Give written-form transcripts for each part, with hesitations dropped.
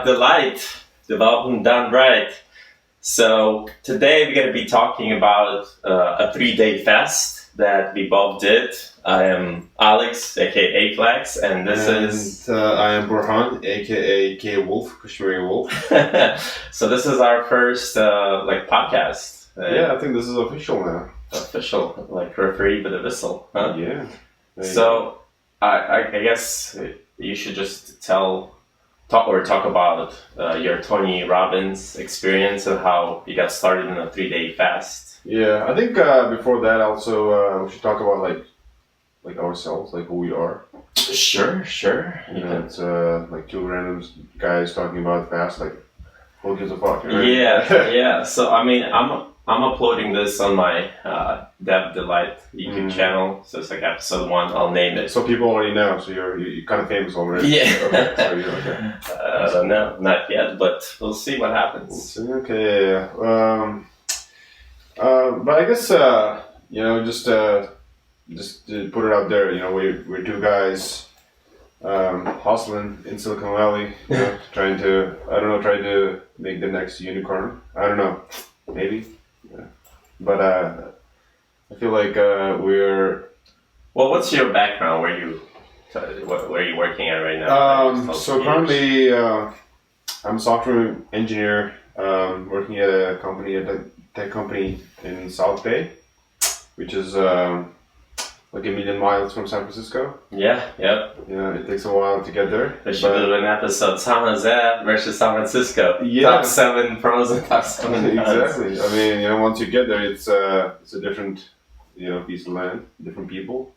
DevDelight, development done right. So today we're going to be talking about a 3-day fast that we both did. I am Alex, aka Flax, and this is... I am Burhan, aka K Wolf, Kashmiri Wolf. So this is our first podcast. Yeah, I think this is official now. Official, like referee with a whistle, huh? Yeah. So I guess you should just talk about your Tony Robbins experience and how you got started in a 3-day fast. Yeah, I think before that also we should talk about like ourselves, like who we are. Sure. You know, it's like two random guys talking about fast, like who gives a fuck, right? Yeah. So I mean, I'm uploading this on my DevDelight YouTube channel. So it's like episode 1. I'll name it. So people already know. So you're kind of famous already. Yeah. Okay. So you're okay. No, not yet, but we'll see what happens. Okay. Yeah. But I guess you know, just to put it out there, you know, we're two guys hustling in Silicon Valley, you know, trying to make the next unicorn. I don't know, maybe. Yeah. But I feel like we're... Well, what's your background? Where are you working at right now? So currently, I'm a software engineer working at a tech company in South Bay, which is like 1 million miles from San Francisco. Yeah. It takes a while to get there. They should do an episode, San Jose versus San Francisco. Yeah. Top 7 pros and top 7 cons. Exactly. I mean, you know, once you get there, it's a different, you know, piece of land, different people,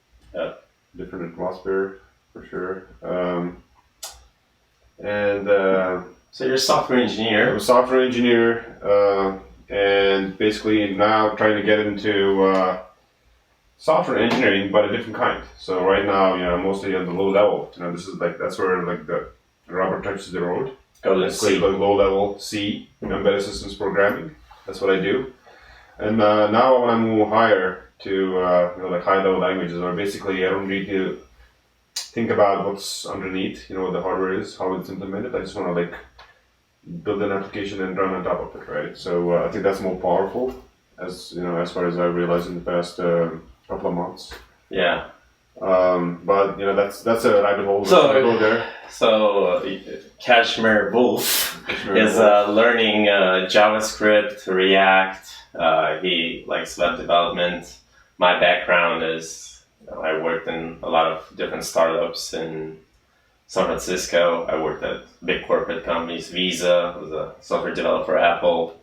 different atmosphere for sure. So you're a software engineer. I'm a software engineer, and basically now trying to get into software engineering, but a different kind. So right now, you know, mostly on the low level. You know, this is like that's where like the rubber touches the road. Basically, like low level C, embedded systems programming. That's what I do. And now I want to move higher to you know, like high level languages, where basically I don't need to think about what's underneath. You know, what the hardware is, how it's implemented. I just want to like build an application and run on top of it, right? So I think that's more powerful, as you know, as far as I realized in the past couple of months. Yeah. But you know, that's a rabbit hole. So Kashmir Wolf is learning JavaScript, React. He likes web development. My background is I worked in a lot of different startups in San Francisco. I worked at big corporate companies. Visa was a software developer, Apple.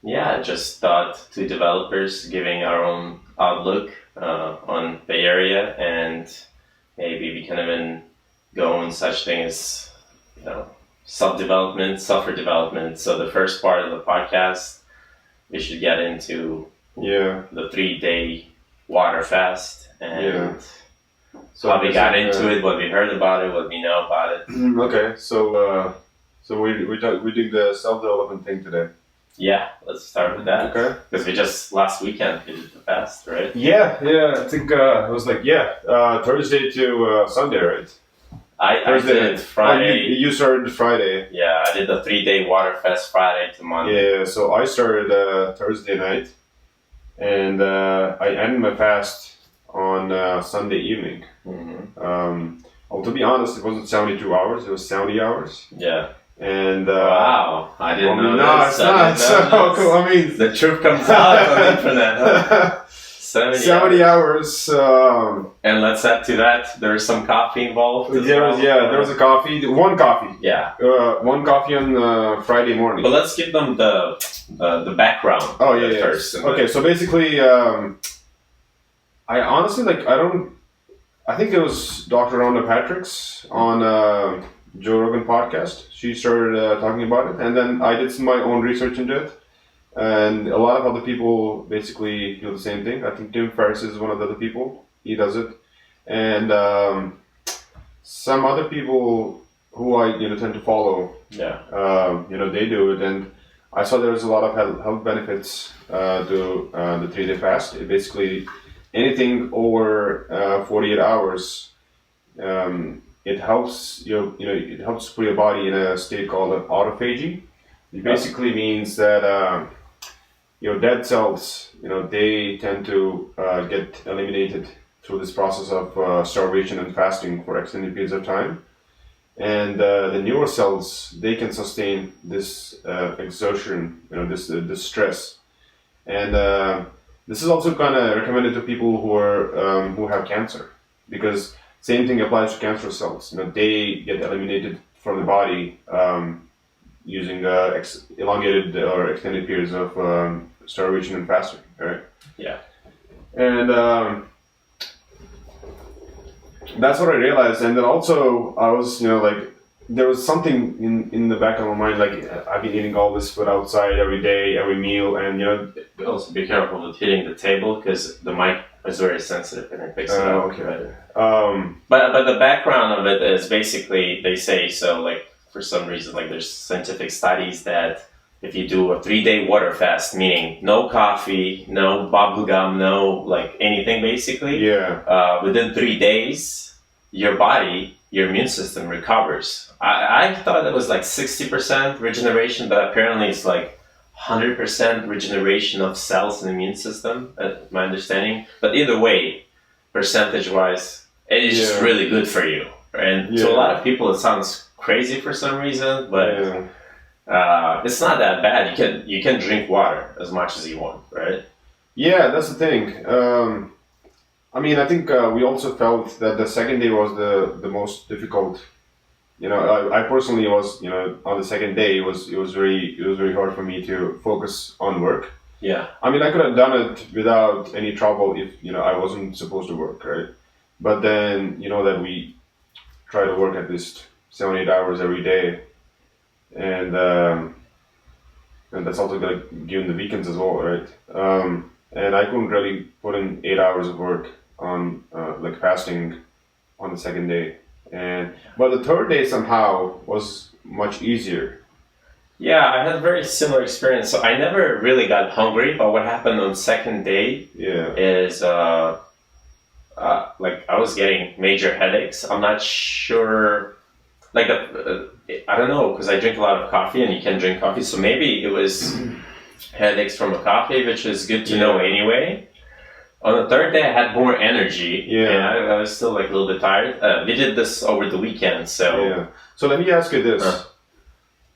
Yeah, just thought to developers giving our own outlook on Bay Area, and maybe we can even go on such things as, you know, self-development, software development. So the first part of the podcast, we should get into the 3-day water fast and how we got into it, what we heard about it, what we know about it. Okay, so we did the self-development thing today. Yeah, let's start with that. Okay. Because we just last weekend did the fast, right? Yeah. I think it was like Thursday to Sunday, right? I did Friday. You started Friday. Yeah, I did the 3-day water fast Friday to Monday. Yeah, so I started Thursday night, and I ended my fast on Sunday evening. Mm-hmm. Well, to be honest, it wasn't 72 hours; it was 70 hours. Yeah. And wow, I didn't know no, this. it's not. So I mean, the truth comes out on the internet. Huh? 70 hours. And let's add to that, there's some coffee involved. There was a coffee. One coffee. Yeah. One coffee on Friday morning. But let's give them the background. Oh yeah. First. Okay, so basically, I honestly I think it was Dr. Rhonda Patrick's on Joe Rogan podcast. She started talking about it, and then I did my own research into it, and a lot of other people basically do the same thing. I think Tim Ferriss is one of the other people. He does it, and some other people who I tend to follow. Yeah. They do it, and I saw there was a lot of health benefits to the 3-day fast. It basically anything over 48 hours it helps it helps put your body in a state called an autophagy. It basically means that dead cells, they tend to get eliminated through this process of starvation and fasting for extended periods of time. And the newer cells, they can sustain this exertion, this stress. And this is also kind of recommended to people who have cancer, because same thing applies to cancer cells. They get eliminated from the body using elongated or extended periods of starvation and fasting, right? Yeah. And that's what I realized. And then also I was, there was something in the back of my mind, like I've been eating all this food outside every day, every meal, and also be careful with hitting the table, because the mic is very sensitive and it picks it up. Okay. But the background of it is basically, they say, so like for some reason, like there's scientific studies that if you do a 3-day water fast, meaning no coffee, no bubble gum, no like anything basically, within 3 days, your body, your immune system recovers. I thought it was like 60% regeneration, but apparently it's like 100% regeneration of cells in the immune system, my understanding. But either way, percentage-wise, it is just really good for you. And to a lot of people, it sounds crazy for some reason, but it's not that bad. You can drink water as much as you want, right? Yeah, that's the thing. I think we also felt that the second day was the most difficult. I personally was, on the second day, it was very hard for me to focus on work. Yeah. I could have done it without any trouble if, I wasn't supposed to work, right? But then, that we try to work at least 7-8 hours every day. And that's also going to give the weekends as well, right? And I couldn't really put in 8 hours of work on like fasting on the second day. But the third day somehow was much easier. Yeah, I had a very similar experience. So I never really got hungry, but what happened on second day is like I was getting major headaches. I'm not sure, like I don't know, because I drink a lot of coffee and you can drink coffee, so maybe it was headaches from a coffee, which is good to know anyway. On the third day, I had more energy, and I was still like a little bit tired. We did this over the weekend, so... Yeah. So let me ask you this.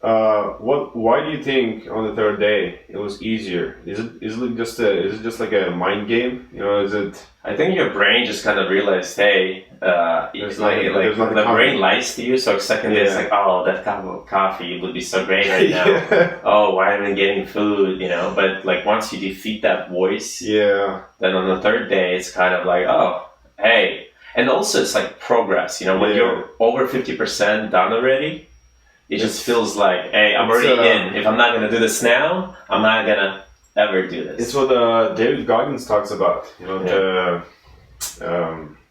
Why do you think on the third day it was easier? Is it just like a mind game? Is it... I think your brain just kind of realized, hey, the brain lies to you, so second day it's like, oh, that cup of coffee would be so great right now. Oh, why am I getting food, But like once you defeat that voice, then on the third day it's kind of like, oh, hey. And also it's like progress, when you're over 50% done already, it just feels like, hey, I'm already in. If I'm not going to do this now, I'm not going to ever do this. It's what David Goggins talks about. You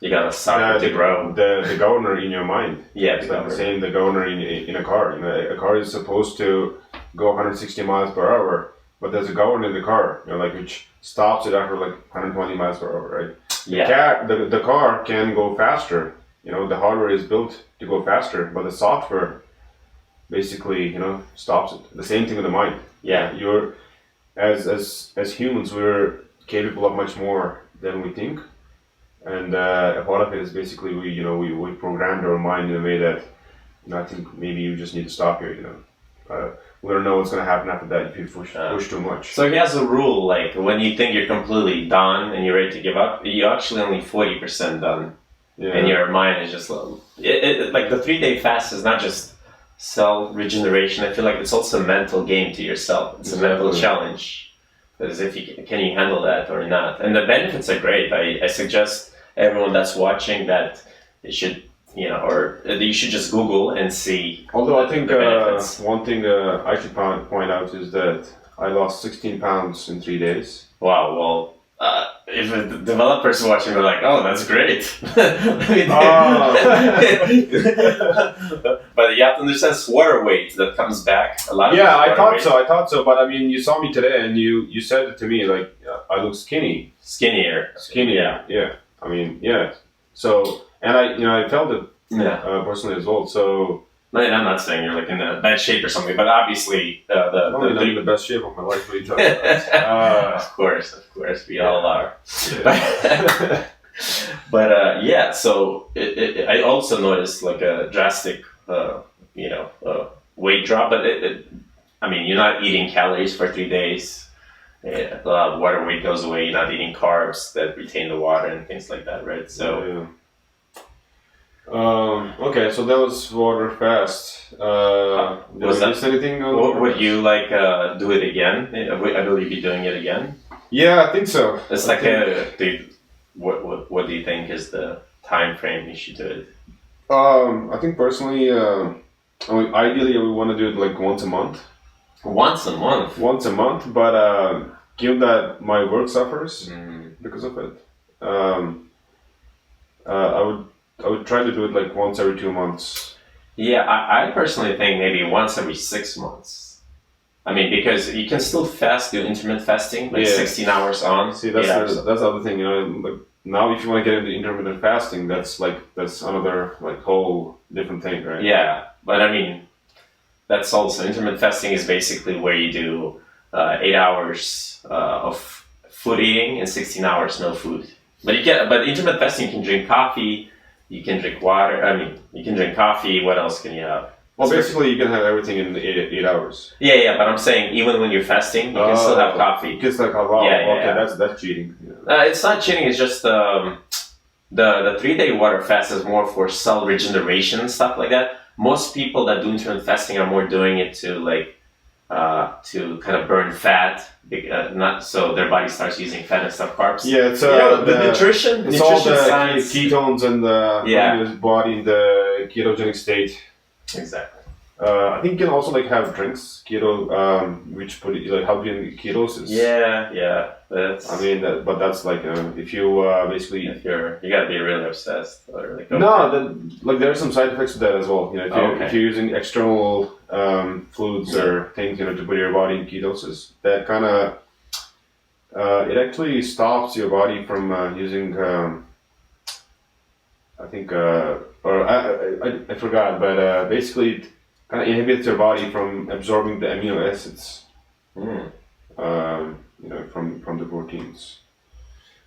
got to start to grow. The governor in your mind. Yeah, it's like saying the governor in a car. A car is supposed to go 160 miles per hour, but there's a governor in the car, which stops it after like 120 miles per hour, right? Yeah. The car can go faster. The hardware is built to go faster, but the software basically, stops it. The same thing with the mind. Yeah. You're as humans, we're capable of much more than we think, and a part of it is basically we programmed our mind in a way that I think maybe you just need to stop here. We don't know what's going to happen after that if you push too much. So he has a rule, like when you think you're completely done and you're ready to give up, you're actually only 40% done, and your mind is just like the 3-day fast is not just cell regeneration. I feel like it's also a mental game to yourself. It's a mental challenge, because if can you handle that or not. And the benefits are great. I suggest everyone that's watching that it should or you should just Google and see. Although I think one thing I should point out is that I lost 16 pounds in 3 days. Wow. Well, if the developers watching, they're like, "Oh, that's great." But you have to understand water weight that comes back. A lot. Yeah, I thought so. But you saw me today, and you said it to me like I look skinnier. Skinnier. Yeah. So, and I felt it personally as well. So. And I'm not saying you're like in a bad shape or something, but obviously I'm in the best shape of my life. What are you talking about? Of course, we all are. Yeah. But yeah, so I also noticed like a drastic, weight drop. But I mean, you're not eating calories for 3 days. A lot of water weight goes away. You're not eating carbs that retain the water and things like that, right? So. Yeah. Okay, so that was water fast. Was that anything? Would you like do it again? I believe you're doing it again. Yeah, I think so. It's like what do you think is the time frame you should do it? I think personally, ideally I would want to do it like once a month. Once a month. Once a month, but given that my work suffers because of it, I would try to do it like once every 2 months. Yeah, I personally think maybe once every 6 months. I mean, because you can still do intermittent fasting, like 16 hours on. See, that's the other thing, like now if you want to get into intermittent fasting, that's another like whole different thing, right? Yeah, but I mean, that's also, intermittent fasting is basically where you do 8 hours of food eating and 16 hours no food. But intermittent fasting, you can drink coffee. You can drink water. I mean, you can drink coffee. What else can you have? Well, basically, you can have everything in 8 hours. Yeah. But I'm saying even when you're fasting, you can still have coffee. You can still have coffee. Yeah. That's cheating. Yeah. It's not cheating. It's just the 3-day water fast is more for cell regeneration and stuff like that. Most people that do intermittent fasting are more doing it to kind of burn fat, not so their body starts using fat instead of carbs. Yeah, it's the nutrition. It's nutrition all the science. ketones and the body in the ketogenic state. Exactly. I think you can also like have drinks, which put like help you in ketosis. Yeah. I mean, but that's like if you basically you gotta be really obsessed or like. Like there are some side effects to that as well. If you're using external fluids or things, to put your body in ketosis, that kind of it actually stops your body from using. I think, or I forgot, but basically it kind of inhibits your body from absorbing the amino acids, from the proteins.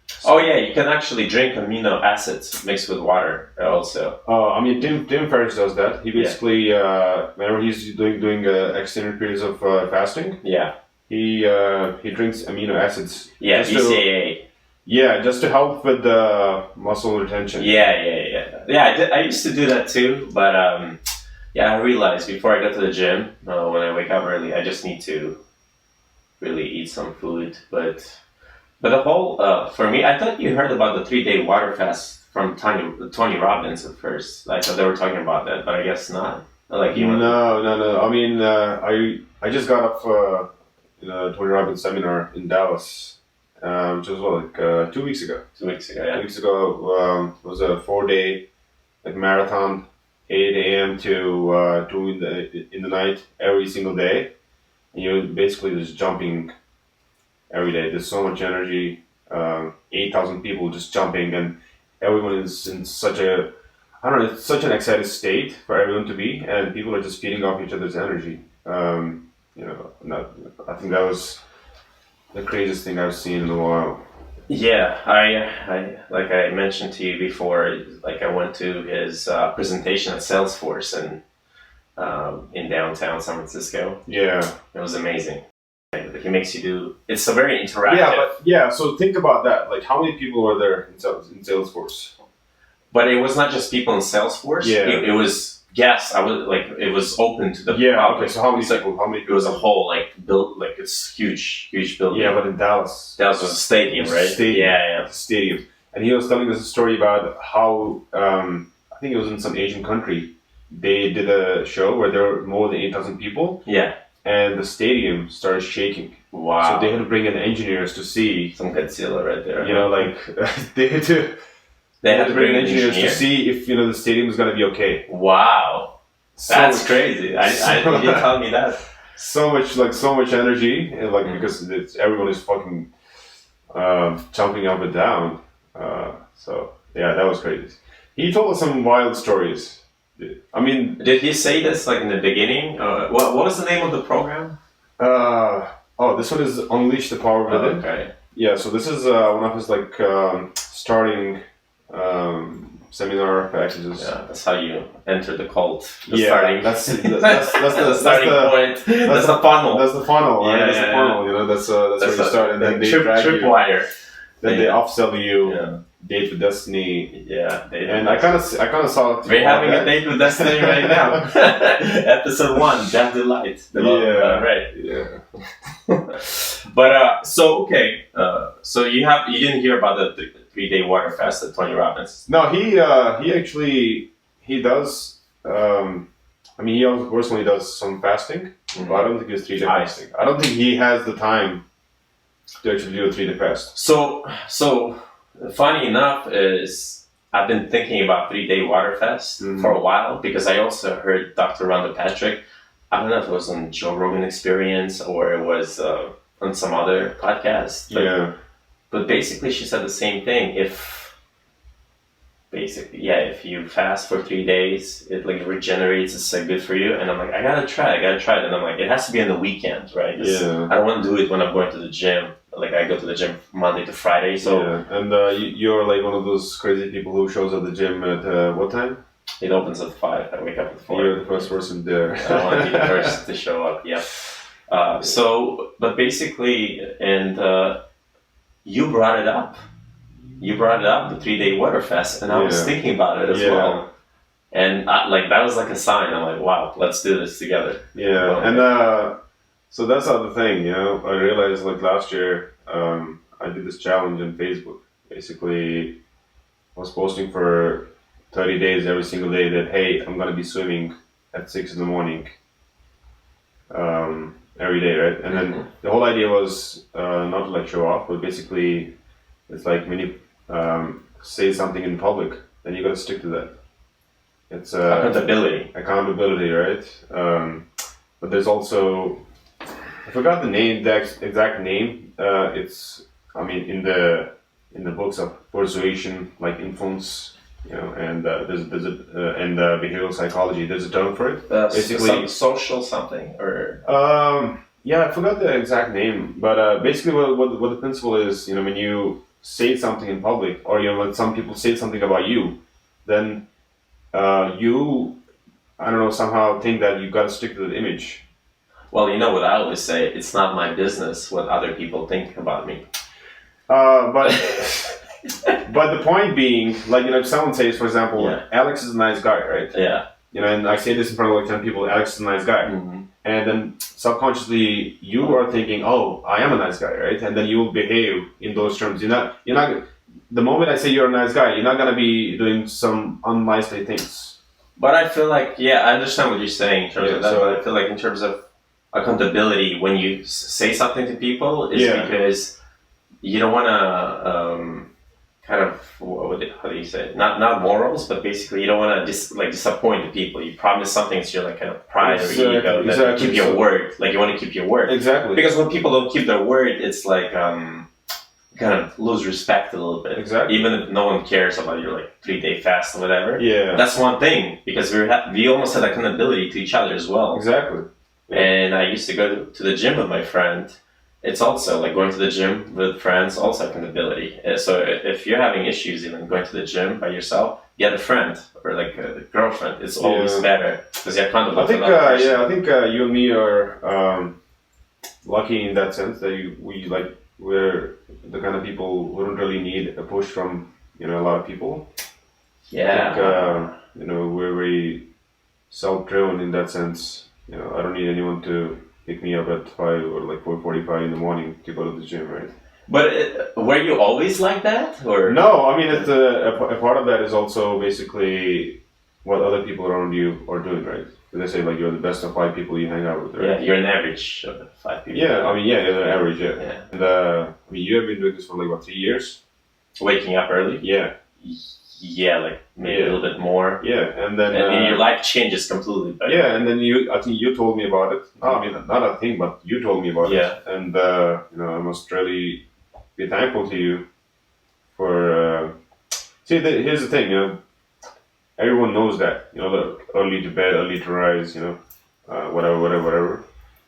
So, you can actually drink amino acids mixed with water also. I mean, Tim Ferriss does that. He basically, whenever he's doing extended periods of fasting, he drinks amino acids. Yeah, BCAA. Just to help with the muscle retention. Yeah, I used to do that too, but I realized before I go to the gym, when I wake up early, I just need to really eat some food. But the whole, for me, I thought you heard about the 3-day water fast from Tony Robbins at first. I thought they were talking about that, but I guess not. No. I mean, I just got off Tony Robbins seminar in Dallas. Which was like 2 weeks ago. 2 weeks ago, yeah. 2 weeks ago, it was a 4-day marathon, 8 a.m. to 2 in the night, every single day. And you're basically just jumping every day. There's so much energy. 8,000 people just jumping, and everyone is in such it's such an excited state for everyone to be, and people are just feeding off each other's energy. I think that was the craziest thing I've seen in a while. Yeah, I like I mentioned to you before, like I went to his presentation at Salesforce and in downtown San Francisco. Yeah, it was amazing. He makes you do. It's a very interactive. So think about that. Like, how many people were there in Salesforce? But it was not just people in Salesforce. Yeah, it was. Yes, I was like it was open to the public. Okay, so how many people? It was a whole built it's huge building. Yeah, but in Dallas was a stadium, right? Stadium. And he was telling us a story about how I think it was in some Asian country. They did a show where there were more than 8,000 people. Yeah. And the stadium started shaking. Wow. So they had to bring in engineers to see. Some Godzilla right there. They had to. They had to bring engineers to see if the stadium is gonna be okay. Wow, that's crazy! I you didn't tell me that. So much energy, and because everyone is fucking jumping up and down. So yeah, that was crazy. he told us some wild stories. I mean, did he say this like in the beginning? What was the name of the program? This one is Unleash the Power Within. Okay. Yeah, so this is one of his like starting seminar packages. Yeah, that's how you enter the cult. That's the starting point. That's the funnel. That's the funnel. Right? That's the funnel. You know, that's where you start, and then they drag you. Tripwire. Then they upsell you. Yeah. Date with Destiny. Yeah, and I kind of saw it. We're having a date with Destiny right now. Episode 1, DevDelight. Right. Yeah. But so you didn't hear about the 3-day water fast that Tony Robbins? No, he actually does. He also personally does some fasting, but I don't think it's 3-day fasting. I don't think he has the time to actually do a 3-day fast. So funny enough is I've been thinking about 3-day water fast for a while because I also heard Dr. Rhonda Patrick. I don't know if it was on Joe Rogan Experience or it was on some other podcast. But basically she said the same thing. If you fast for 3 days, it like regenerates, it's like good for you. And I'm like, I gotta try it. And I'm like, it has to be on the weekend, right? I don't want to do it when I'm going to the gym. Like I go to the gym Monday to Friday. So and you're like one of those crazy people who shows up at the gym at what time? It opens at 5. I wake up at 4. You're the first person there. I want to be the first to show up. Yeah. But basically, and you brought it up. You brought it up, the 3-day water fast, and I was thinking about it as well. And that was like a sign. I'm like, wow, let's do this together. Yeah, and so that's the other thing, you know. I realized like last year, I did this challenge on Facebook. Basically, I was posting for 30 days every single day that, hey, I'm gonna be swimming at 6 in the morning, every day, right? And then the whole idea was not to like show off, but basically, it's like when you say something in public, then you gotta stick to that. It's accountability, right? But there's also, I forgot the name, the exact name. It's, in the books of persuasion, like influence, you know, and there's and behavioral psychology. There's a term for it. Basically, social something or. I forgot the exact name, but basically, what the principle is, you know, when you say something in public, or you know, when some people say something about you, then you, I don't know, somehow think that you got to stick to the image. Well, you know what I always say, it's not my business what other people think about me. But the point being, like, you know, if someone says, for example, Alex is a nice guy, right? Yeah. You know, and I say this in front of like 10 people, Alex is a nice guy. And then subconsciously you are thinking, oh, I am a nice guy, right? And then you will behave in those terms. You're not, the moment I say you're a nice guy, you're not going to be doing some unnicely things. But I feel like, I understand what you're saying in terms of that, but I feel like in terms of accountability, when you say something to people, is because you don't want to kind of, how do you say it? Not morals, but basically you don't want to disappoint the people. You promise something, so you're like kind of pride or ego that you keep your word. Like you want to keep your word. Exactly. Because when people don't keep their word, it's like kind of lose respect a little bit. Exactly. Even if no one cares about your like 3-day fast or whatever. Yeah. That's one thing, because we almost had accountability to each other as well. Exactly. Yeah. And I used to go to the gym with my friend. It's also like going to the gym with friends, also accountability. So if you're having issues even going to the gym by yourself, get a friend or like a girlfriend. It's always better because you're accountable. I think I think you and me are lucky in that sense that we're the kind of people who don't really need a push from a lot of people. Yeah. I think we're very self-driven in that sense. I don't need anyone to pick me up at 5 or like 4:45 in the morning to go to the gym, right? But were you always like that, or no? I mean, it's a part of that is also basically what other people around you are doing, right? They say like you're the best of 5 people you hang out with, right? Yeah, you're an average of 5 people. Yeah, I mean, you're an average, yeah. And you have been doing this for like what, 3 years? Waking up early. Yeah. Yeah, like maybe a little bit more. Yeah, and then your life changes completely. Yeah, and then I think you told me about it. No, I mean not a thing, but you told me about it. And I must really be thankful to you for. Here's the thing, everyone knows that, the early to bed, early to rise, whatever.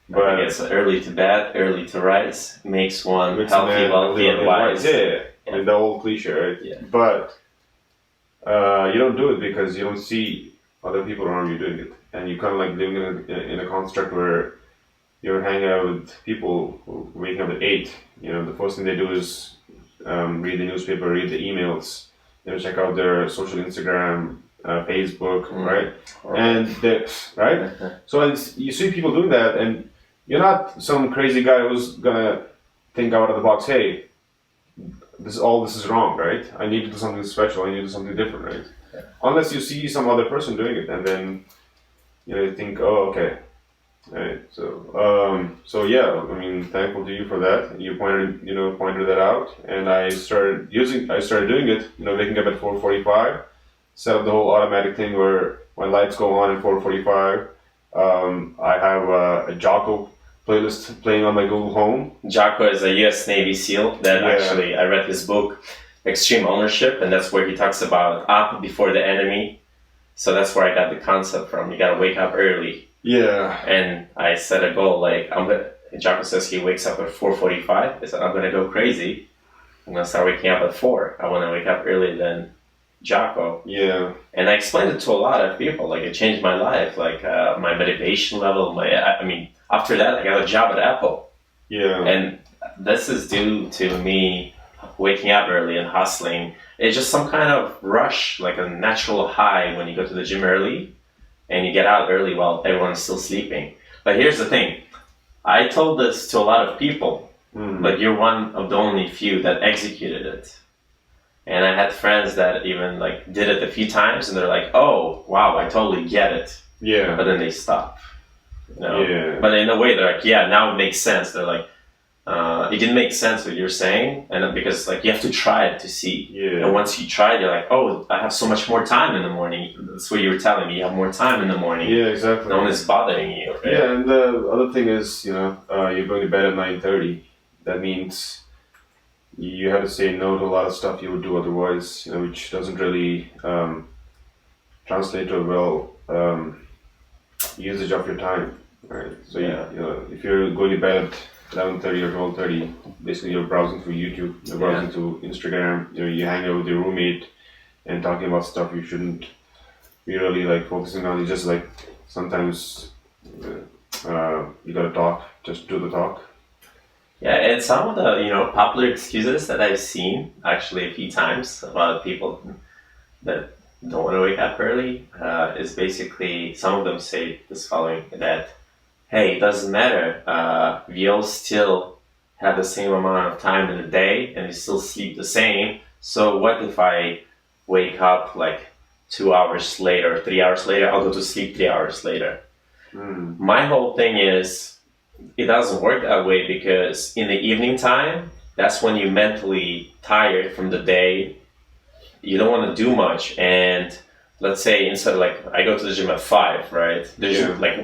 But I think it's early to bed, early to rise makes one healthy, wealthy, and wise. Yeah. I mean, the old cliche, right? Yeah. But you don't do it because you don't see other people around you doing it, and you kind of like living in a construct where you're hanging out with people who waking up at 8. The first thing they do is read the newspaper, read the emails, check out their social Instagram, Facebook, right? And right. So you see people doing that, and you're not some crazy guy who's gonna think out of the box. Hey, this is wrong, right? I need to do something special. I need to do something different, right? Yeah. Unless you see some other person doing it, and then you think, oh, okay, right. So yeah, I mean, thankful to you for that. You pointed that out, and I started doing it. Waking up at 4:45, set up the whole automatic thing where my lights go on at 4:45. I have a Jocko playlist playing on my Google Home. Jocko is a U.S. Navy SEAL that actually, I read his book, Extreme Ownership, and that's where he talks about up before the enemy. So that's where I got the concept from. You gotta wake up early. Yeah. And I set a goal, Jocko says he wakes up at 4:45. I said, I'm gonna go crazy. I'm gonna start waking up at 4. I wanna wake up earlier than Jocko. Yeah. And I explained it to a lot of people. It changed my life. My motivation level. After that, I got a job at Apple. Yeah. And this is due to me waking up early and hustling. It's just some kind of rush, like a natural high when you go to the gym early and you get out early while everyone's still sleeping. But here's the thing. I told this to a lot of people, but you're one of the only few that executed it. And I had friends that even did it a few times, and they're like, "Oh, wow, I totally get it." Yeah. But then they stop. Yeah. But in a way, they're like, "Yeah, now it makes sense." They're like, "It didn't make sense what you're saying," and because you have to try it to see. Yeah. And once you try it, you're like, "Oh, I have so much more time in the morning." That's what you were telling me. You have more time in the morning. Yeah, exactly. No one is bothering you. Right? Yeah, and the other thing is, you're going to bed at 9:30. That means you have to say no to a lot of stuff you would do otherwise, which doesn't really translate to a well usage of your time, right? So if you're going to bed at 11:30 or 12:30, basically you're browsing through YouTube, you're browsing through Instagram, you hang out with your roommate and talking about stuff you shouldn't be really focusing on. You just sometimes you gotta talk, just do the talk. Yeah, and some of the popular excuses that I've seen actually a few times about people that don't want to wake up early is basically, some of them say this following, that hey, it doesn't matter, we all still have the same amount of time in the day and we still sleep the same, so what if I wake up 2 hours later, 3 hours later, I'll go to sleep 3 hours later. My whole thing is, it doesn't work that way, because in the evening time, that's when you're mentally tired from the day. You don't want to do much, and let's say instead I go to the gym at 5, right? There's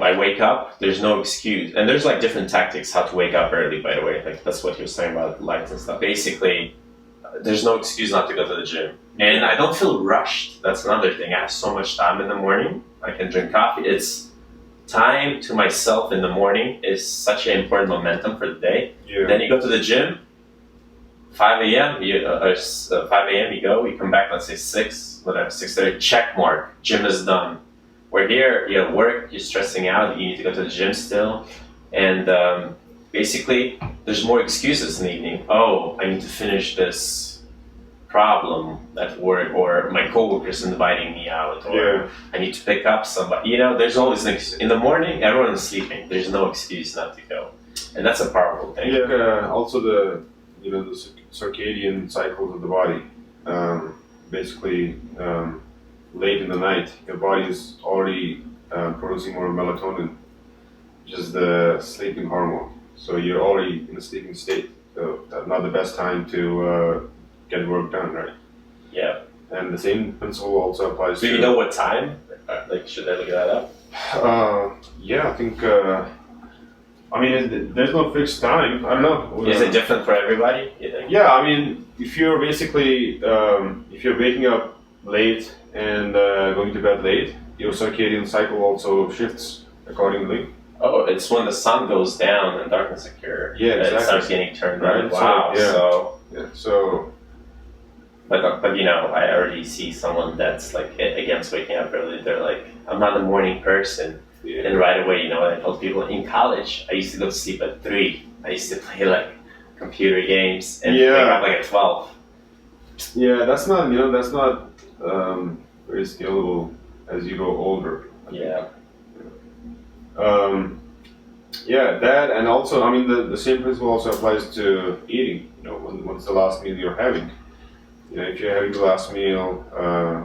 I wake up, there's no excuse, and there's different tactics how to wake up early, by the way. That's what you're saying about lights and stuff. Basically, there's no excuse not to go to the gym, and I don't feel rushed. That's another thing. I have so much time in the morning. I can drink coffee. It's time to myself in the morning is such an important momentum for the day. Yeah. Then you go to the gym, 5 a.m. You go, you come back, let's say 6:30, check mark, gym is done. We're here, you have work, you're stressing out, you need to go to the gym still. And basically, there's more excuses in the evening. Oh, I need to finish this problem at work, or my coworker's inviting me out, or I need to pick up somebody. There's always an excuse. In the morning, everyone is sleeping. There's no excuse not to go, and that's a powerful thing. Yeah. Also the circadian cycles of the body. Basically, late in the night, your body is already producing more melatonin, which is the sleeping hormone. So you're already in a sleeping state. So that's not the best time to get work done, right? Yeah. And the same principle also applies. Do you know what time? Should I look that up? Yeah, I think. There's no fixed time. I don't know. Is it different for everybody, you think? Yeah, if you're basically if you're waking up late and going to bed late, your circadian cycle also shifts accordingly. Oh, it's when the sun goes down and darkness occurs. Yeah, exactly. It starts getting turned Right. on. Wow. So But you know, I already see someone that's like against waking up early. They're like, I'm not a morning person. yeah. And right away, you know, I told people in college, I used to go to sleep at 3. I used to play like computer games and wake up like at 12. Yeah, that's not very scalable as you go older. Yeah. That, and also, I mean, the same principle also applies to eating. You know, what's the last meal you're having? You know, if you're having the last meal,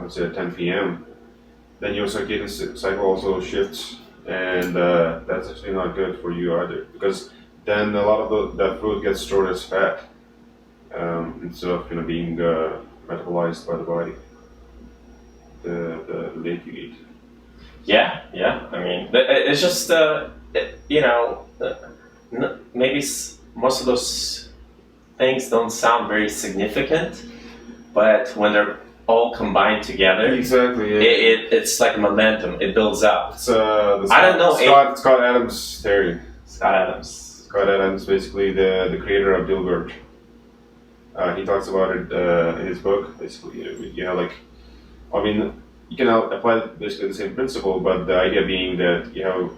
let's say at 10 p.m., then your circadian cycle also shifts, and that's actually not good for you either, because then a lot of that food gets stored as fat instead of being metabolized by the body. The late you eat. Yeah. I mean, it's just maybe most of those things don't sound very significant, but when they're all combined together, exactly, it's like momentum. It builds up. It's I don't know. Scott Adams theory. Scott Adams, basically the creator of Dilbert. He talks about it in his book. Basically, I mean, you can apply basically the same principle, but the idea being that you have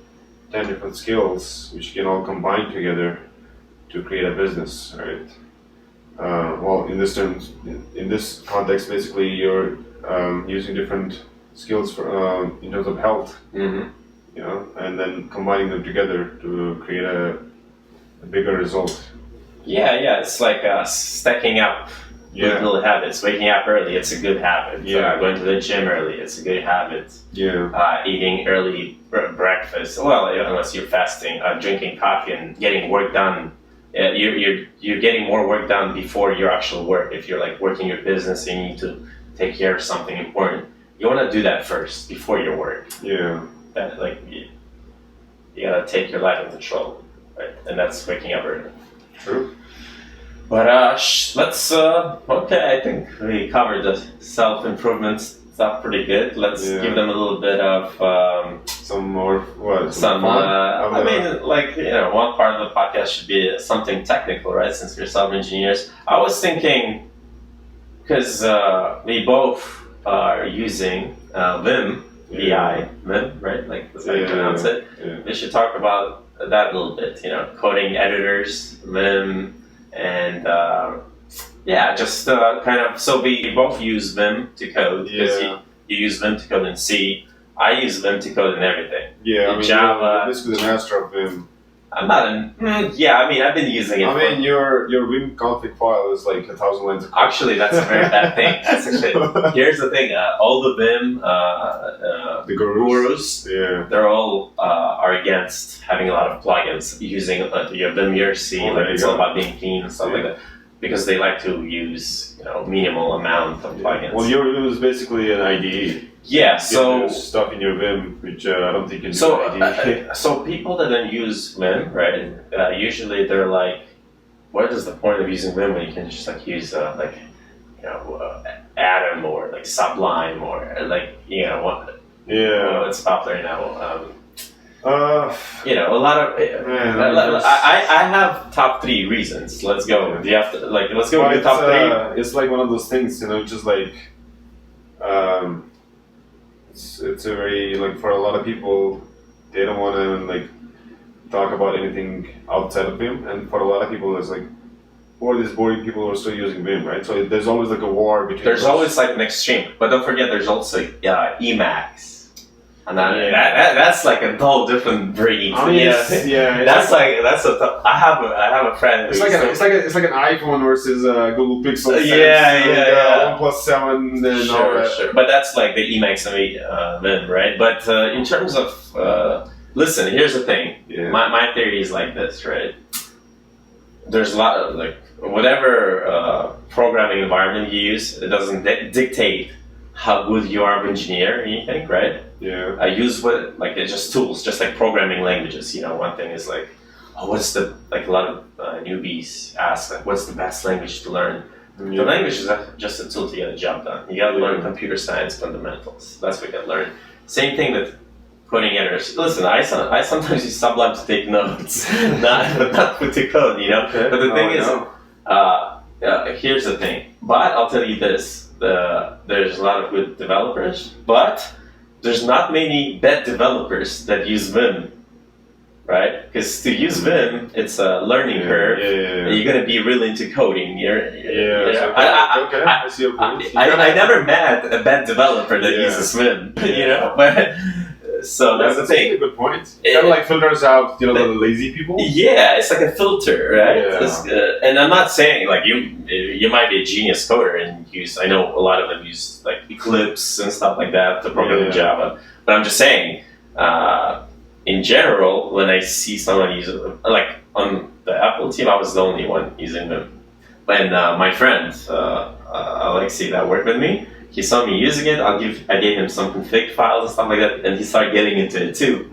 10 different skills which you can all combine together to create a business, right? In this context, basically you're using different skills for in terms of health, and then combining them together to create a bigger result. Yeah, it's like stacking up good little habits. Waking up early, it's a good habit. Going to the gym early, it's a good habit. Eating early breakfast, well, unless you're fasting, drinking coffee and getting work done. You're getting more work done before your actual work. If you're like working your business and you need to take care of something important, you want to do that first before your work. That like you gotta take your life in control, right? And that's waking up early. True. But let's okay. I think we covered the self-improvement stuff pretty good. Let's give them a little bit of some more what? I mean, like one part of the podcast should be something technical, right? Since we're self-engineers, I was thinking because we both are using VIM, VIM, right? Like that's how you pronounce it. We should talk about that a little bit. Coding editors, VIM. And just kind of. So we both use Vim to code because you use Vim to code in C. I use Vim to code in everything. In Java. You're basically the master of Vim. I'm not in. I mean, I've been using it. Your Vim config file is like 1,000 lines of code. Actually, that's a very bad thing. That's actually. Here's the thing. All the Vim the gurus, they're all are against having a lot of plugins using your Vim.rc. It's all about being clean and stuff like that, because they like to use minimal amount of plugins. Well, your Vim is basically an IDE. So there's stuff in your Vim which I don't think you need. So people that don't use Vim, right? Usually they're like, what is the point of using Vim when you can just like use Atom or like Sublime or like what? It's popular now. A lot of. I have top 3 reasons. Let's go. Do you have to let's go with the top 3? It's like one of those things, just like. It's a very for a lot of people, they don't want to talk about anything outside of Vim, and for a lot of people, it's like, who are these boring people who are still using Vim, right? So there's always a war between. There's always an extreme, but don't forget there's also Emacs. And that's like a whole different breed. That's I have a friend. It's like an iPhone versus Google Pixel. OnePlus 7 and all that. Sure. But that's like the Emacs and Vim, right? But in terms of listen, here's the thing. My theory is like this, right? There's a lot of whatever programming environment you use, it doesn't dictate how good you are of engineer or anything, right? I use it's just tools, just like programming languages. One thing is what's the a lot of newbies ask what's the best language to learn? The language is just a tool to get a job done. You gotta learn computer science fundamentals. That's what you gotta learn. Same thing with coding editors. Listen, I sometimes use Sublime to take notes, not put to code, you know? Okay. But the thing is, here's the thing. But I'll tell you this, there's a lot of good developers, but there's not many bad developers that use Vim. Right? Because to use Vim, it's a learning curve. You're going to be really into coding. I see your point. I never met a bad developer that uses Vim, you know? But, so that's the thing. A good point. It kind of like filters out, the lazy people. Yeah, it's like a filter, right? And I'm not saying, like, you might be a genius coder and use, I know a lot of them use, like, Eclipse and stuff like that to program in Java. But I'm just saying, in general, when I see someone use it, like on the Apple team, I was the only one using them. When my friend, Alexei, that worked with me, he saw me using it, I gave him some config files and stuff like that, and he started getting into it too.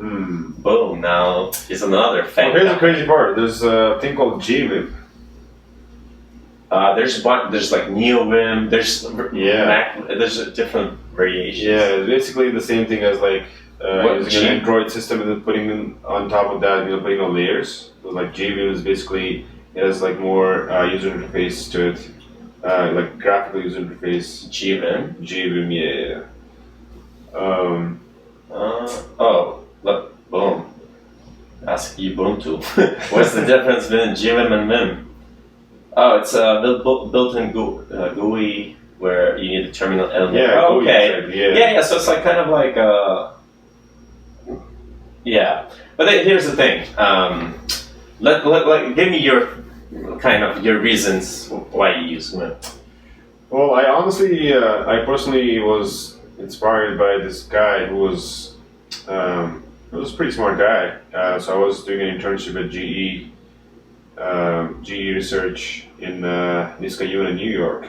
Boom, now he's another fan. Well, here's the crazy part. There's a thing called GVim. There's like NeoVim, there's Mac, there's different variations. Yeah, it's basically the same thing as like using an Android system and then putting in on top of that, putting on layers. So like GVim is basically, it has like more user interface to it, like graphical user interface. GVim, yeah. Look, boom. Ask Ubuntu. What's the difference between GVim and Vim? Oh, it's a built-in GUI where you need a terminal element. Yeah, okay. So it's like kind of like But then here's the thing. Give me your reasons why you use Vim. Well, I personally was inspired by this guy who was a pretty smart guy. So I was doing an internship at GE Research in Niskayuna, New York,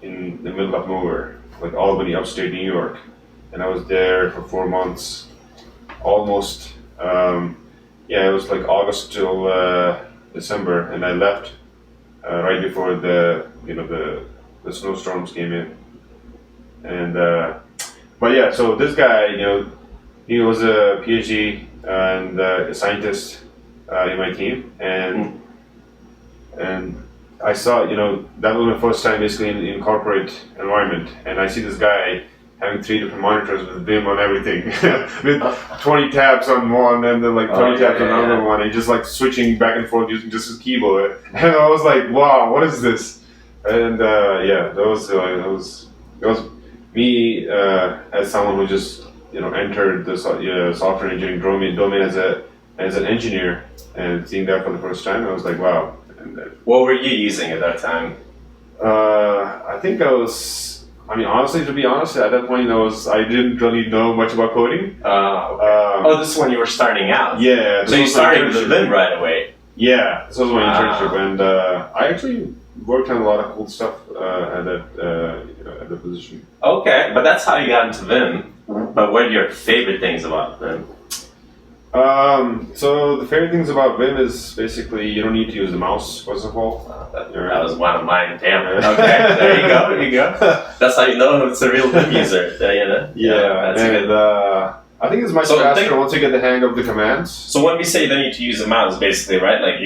in the middle of nowhere, like Albany, upstate New York. And I was there for 4 months, almost. It was like August till December, and I left right before the snowstorms came in. And so this guy, he was a PhD and a scientist in my team, and I saw, that was my first time basically in corporate environment, and I see this guy having 3 different monitors with Vim on everything, with 20 tabs on one and then like 20 tabs on another one, and just like switching back and forth using just his keyboard. And I was like, wow, what is this? And that was me as someone who just entered the software engineering domain as an engineer, and seeing that for the first time, I was like, wow. And what were you using at that time? I think honestly, to be honest, at that point I didn't really know much about coding. Okay. This is when you were starting out. Yeah. So you started with Vim right away. Yeah, this was my internship, and I actually worked on a lot of cool stuff at that position. Okay, but that's how you got into Vim. But what are your favorite things about Vim? So the favorite things about Vim is basically you don't need to use the mouse, first of all. That was one of mine. Damn. Okay, there you go. That's how you know it's a real Vim user. Yeah, that's good. I think it's much faster once you get the hang of the commands. So when we say you don't need to use a mouse, basically, right? Like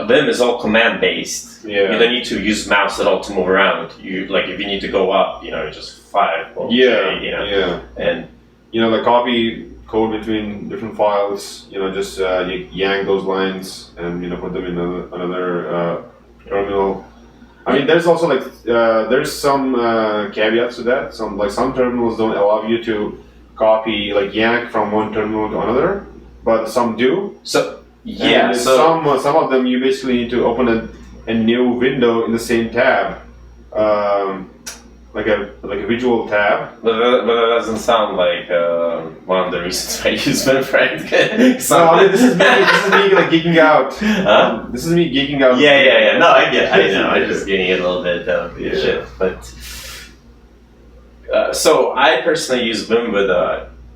Vim is all command based. Yeah. You don't need to use mouse at all to move around. If you need to go up, just 5. And the copy code between different files. Just you yank those lines and put them in another terminal. I mean, there's also there's some caveats to that. Some terminals don't allow you to copy yank from one terminal to another, but some do. So some of them you basically need to open a new window in the same tab, like a visual tab. But that doesn't sound like one of the reasons I use Vim, right? This is me geeking out. Huh? This is me geeking out. Yeah. No, I get it. I know. I'm just getting it a little bit shit. But so I personally use Vim with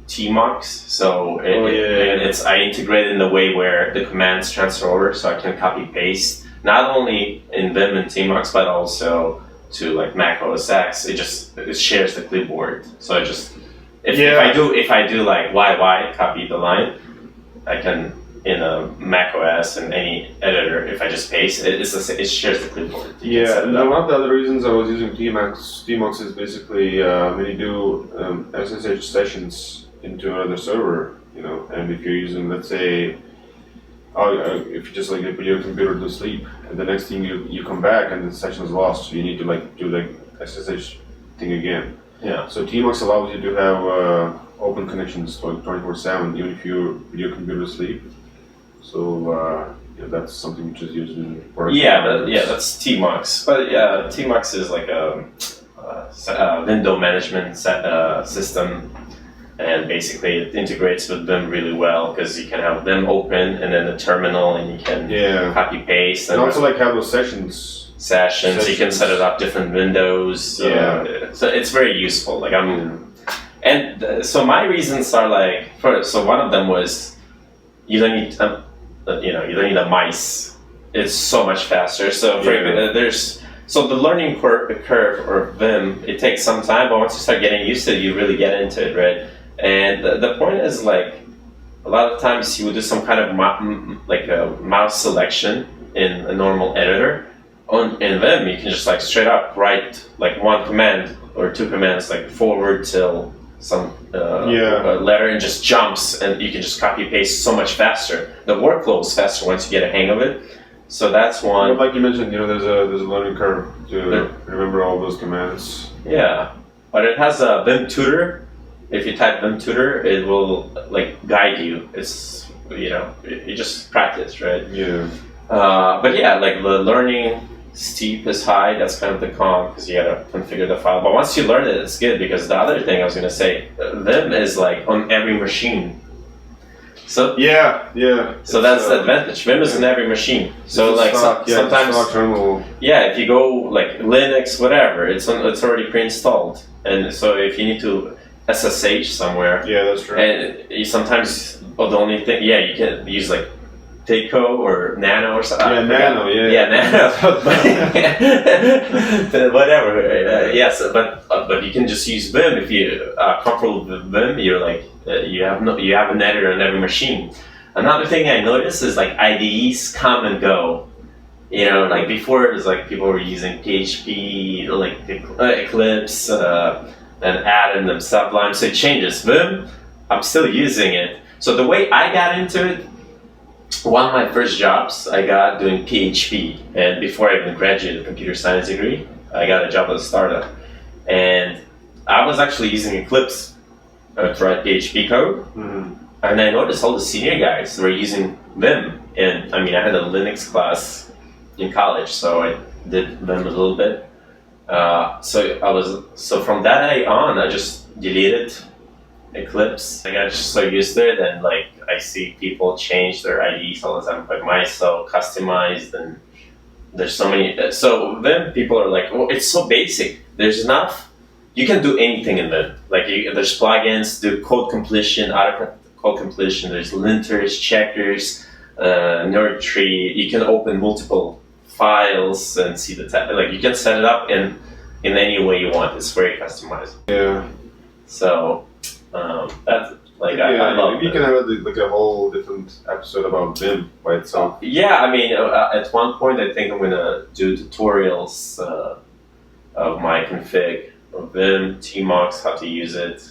Tmux. So I integrate it in a way where the commands transfer over, so I can copy paste not only in VIM and Tmux, but also to like Mac OS X. It shares the clipboard. So I just if I do like YY copy the line, I can in a Mac OS and any editor, if I just paste it, it shares the clipboard. One of the other reasons I was using Tmux is basically when you do SSH sessions into another server, and if you're using, let's say, if you just like put your computer to sleep, and the next thing you come back and the session is lost, so you need to like do the SSH thing again. Yeah. So Tmux allows you to have open connections like 24/7, even if you put your computer to sleep. So that's something which is used in production. That's Tmux. But yeah, Tmux is like a window management system. And basically, it integrates with Vim really well because you can have Vim open and then the terminal, and you can copy paste. And also like have those sessions. You can set it up different windows. So it's very useful. Like so my reasons are like so one of them was you don't need you don't need a mice. It's so much faster. So so the learning curve or Vim, it takes some time, but once you start getting used to it, you really get into it, right? And the point is like a lot of times you would do some kind of mouse selection in a normal editor. In Vim, you can just like straight up write like one command or two commands like forward till some letter and just jumps, and you can just copy paste so much faster. The workflow is faster once you get a hang of it. So that's one. But like you mentioned, there's a learning curve to remember all those commands. Yeah, but it has a Vim tutor. If you type Vim tutor, it will like guide you. It's you just practice, right? Yeah. But yeah, like the learning steep is high. That's kind of the con because you gotta configure the file. But once you learn it, it's good because the other thing I was gonna say, Vim is like on every machine. So So that's the advantage. Vim is on every machine. So like sometimes if you go like Linux, whatever, it's already pre-installed, and so if you need to SSH somewhere, that's true. And you sometimes the only thing, you can use like Takeo or Nano or something. Nano. Whatever. Yes, but you can just use Vim if you comfortable with Vim. You're like you have an editor on every machine. Another thing I noticed is like IDEs come and go. Like before it was like people were using PHP, like Eclipse, and adding them Sublime. So it changes. Vim, I'm still using it. So the way I got into it. One of my first jobs I got doing PHP, and before I even graduated a computer science degree, I got a job at a startup, and I was actually using Eclipse to write PHP code, and I noticed all the senior guys were using Vim, and I had a Linux class in college, so I did Vim a little bit. So from that day on, I just deleted Eclipse. I got just so used to it, and like I see people change their IDs all the time, like mine is so customized, and there's so many. So then people are like, "Oh, it's so basic. There's enough. You can do anything in Vim. Like there's plugins, do code completion, auto code completion. There's linters, checkers, nerd tree. You can open multiple files and see the like you can set it up in any way you want. It's very customized. Yeah. So. That's like I love maybe you can have a whole different episode about Vim by itself. Yeah, at one point I think I'm gonna do tutorials of my config of Vim, Tmux, how to use it.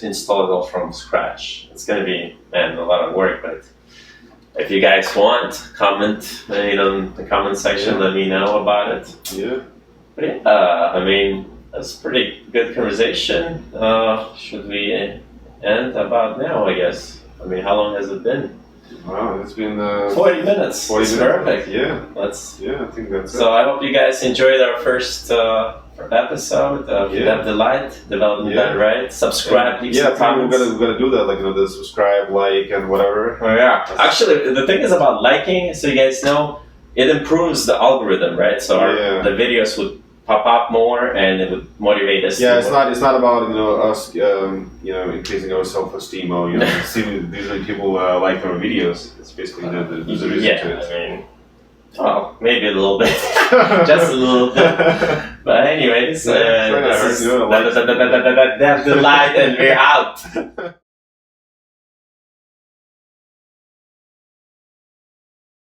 Install it all from scratch. It's gonna be a lot of work, but if you guys want, comment in the comment section. Let me know about it. Yeah. But that's a pretty good conversation. Should we end about now, I guess? How long has it been? Wow, it's been 40 minutes. 40 minutes. Perfect. Yeah. I think that's it. So I hope you guys enjoyed our first episode of DevDelight, development done right. Subscribe, leave some comments. We're gonna do that, the subscribe, like, and whatever. Oh yeah. Actually, the thing is about liking, so you guys know, it improves the algorithm, right? So the videos would pop up more, and it would motivate us. Yeah, it's not about us increasing our self-esteem or seeing usually people like our videos. It's basically the reason to it. Oh, maybe a little bit. Just a little bit. But anyways, this is DevDelight and we're out.